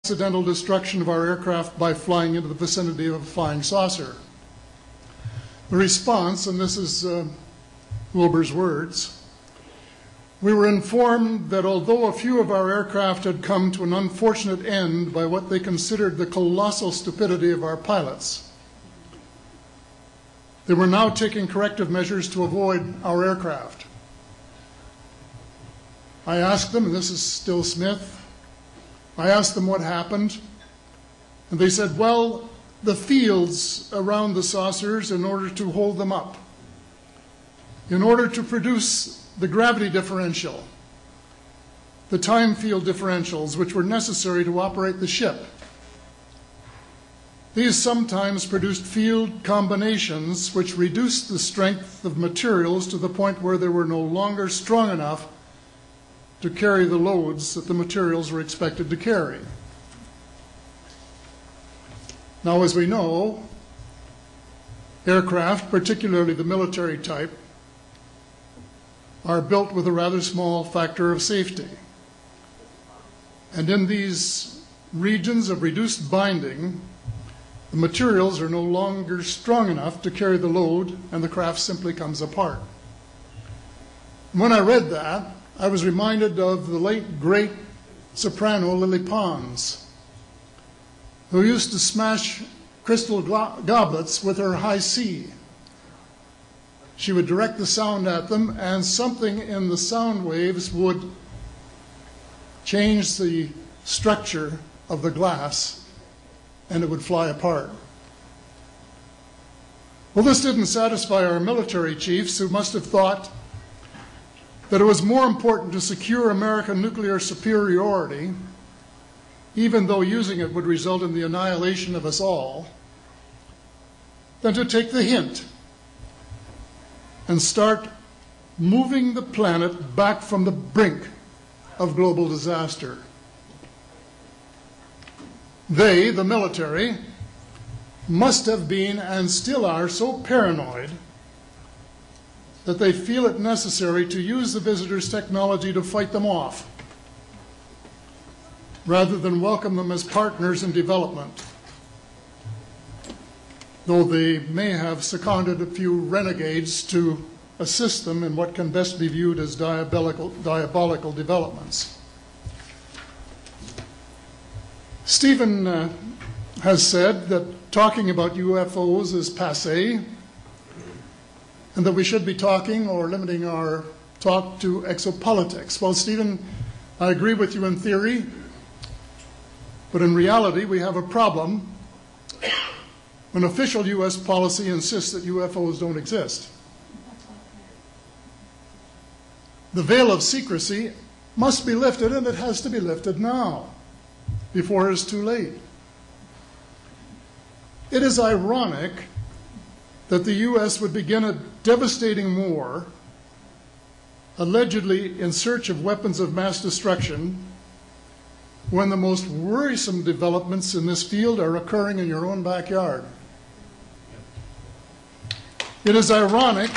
accidental destruction of our aircraft by flying into the vicinity of a flying saucer. The response, and this is Wilbur's words, we were informed that although a few of our aircraft had come to an unfortunate end by what they considered the colossal stupidity of our pilots, they were now taking corrective measures to avoid our aircraft. I asked them, and this is still Smith, I asked them what happened, and they said, well, the fields around the saucers, in order to hold them up, in order to produce the gravity differential, the time field differentials which were necessary to operate the ship, these sometimes produced field combinations which reduced the strength of materials to the point where they were no longer strong enough to carry the loads that the materials were expected to carry. Now, as we know, aircraft, particularly the military type, are built with a rather small factor of safety. And in these regions of reduced binding, the materials are no longer strong enough to carry the load, and the craft simply comes apart. And when I read that, I was reminded of the late, great soprano Lily Pons, who used to smash crystal goblets with her high C. She would direct the sound at them, and something in the sound waves would change the structure of the glass, and it would fly apart. Well, this didn't satisfy our military chiefs, who must have thought that it was more important to secure American nuclear superiority, even though using it would result in the annihilation of us all, than to take the hint and start moving the planet back from the brink of global disaster. They, the military, must have been and still are so paranoid that they feel it necessary to use the visitors' technology to fight them off, rather than welcome them as partners in development, though they may have seconded a few renegades to assist them in what can best be viewed as diabolical developments. Stephen has said that talking about UFOs is passé, and that we should be talking or limiting our talk to exopolitics. Well, Stephen, I agree with you in theory, but in reality we have a problem when official U.S. policy insists that UFOs don't exist. The veil of secrecy must be lifted, and it has to be lifted now, before it is too late. It is ironic that the U.S. would begin a devastating war, allegedly in search of weapons of mass destruction, when the most worrisome developments in this field are occurring in your own backyard. It is ironic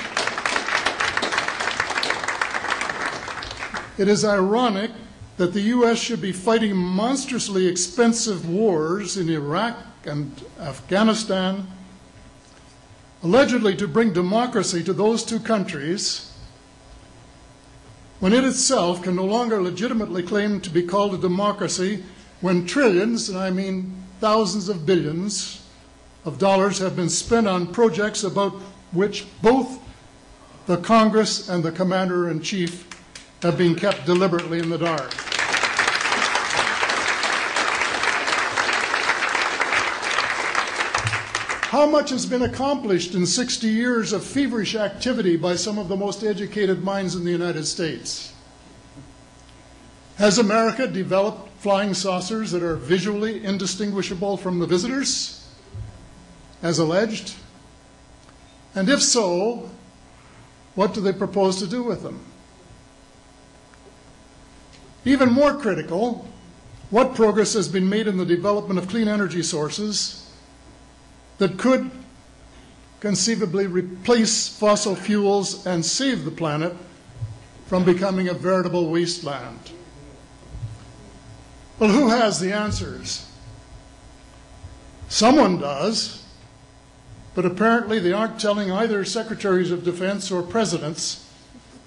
that the U.S. should be fighting monstrously expensive wars in Iraq and Afghanistan, allegedly to bring democracy to those two countries, when it itself can no longer legitimately claim to be called a democracy, when trillions, and I mean thousands of billions of dollars, have been spent on projects about which both the Congress and the Commander-in-Chief have been kept deliberately in the dark. How much has been accomplished in 60 years of feverish activity by some of the most educated minds in the United States? Has America developed flying saucers that are visually indistinguishable from the visitors, as alleged? And if so, what do they propose to do with them? Even more critical, what progress has been made in the development of clean energy sources that could conceivably replace fossil fuels and save the planet from becoming a veritable wasteland? Well, who has the answers? Someone does, but apparently they aren't telling either secretaries of defense or presidents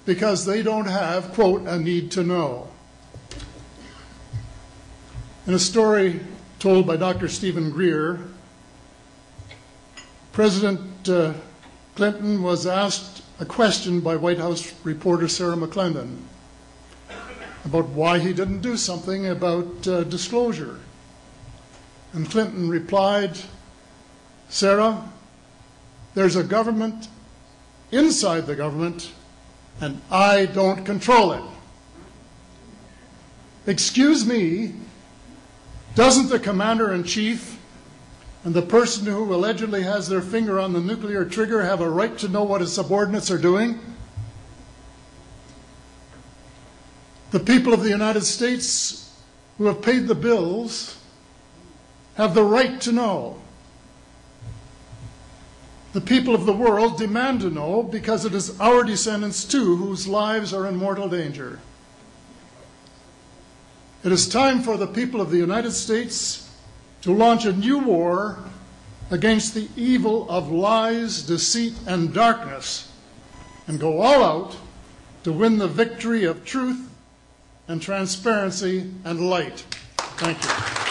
because they don't have, quote, a need to know. In a story told by Dr. Stephen Greer, President Clinton was asked a question by White House reporter Sarah McClendon about why he didn't do something about disclosure. And Clinton replied, "Sarah, there's a government inside the government, and I don't control it." Excuse me, doesn't the commander-in-chief and the person who allegedly has their finger on the nuclear trigger have a right to know what his subordinates are doing? The people of the United States who have paid the bills have the right to know. The people of the world demand to know because it is our descendants too whose lives are in mortal danger. It is time for the people of the United States to launch a new war against the evil of lies, deceit, and darkness, and go all out to win the victory of truth and transparency and light. Thank you.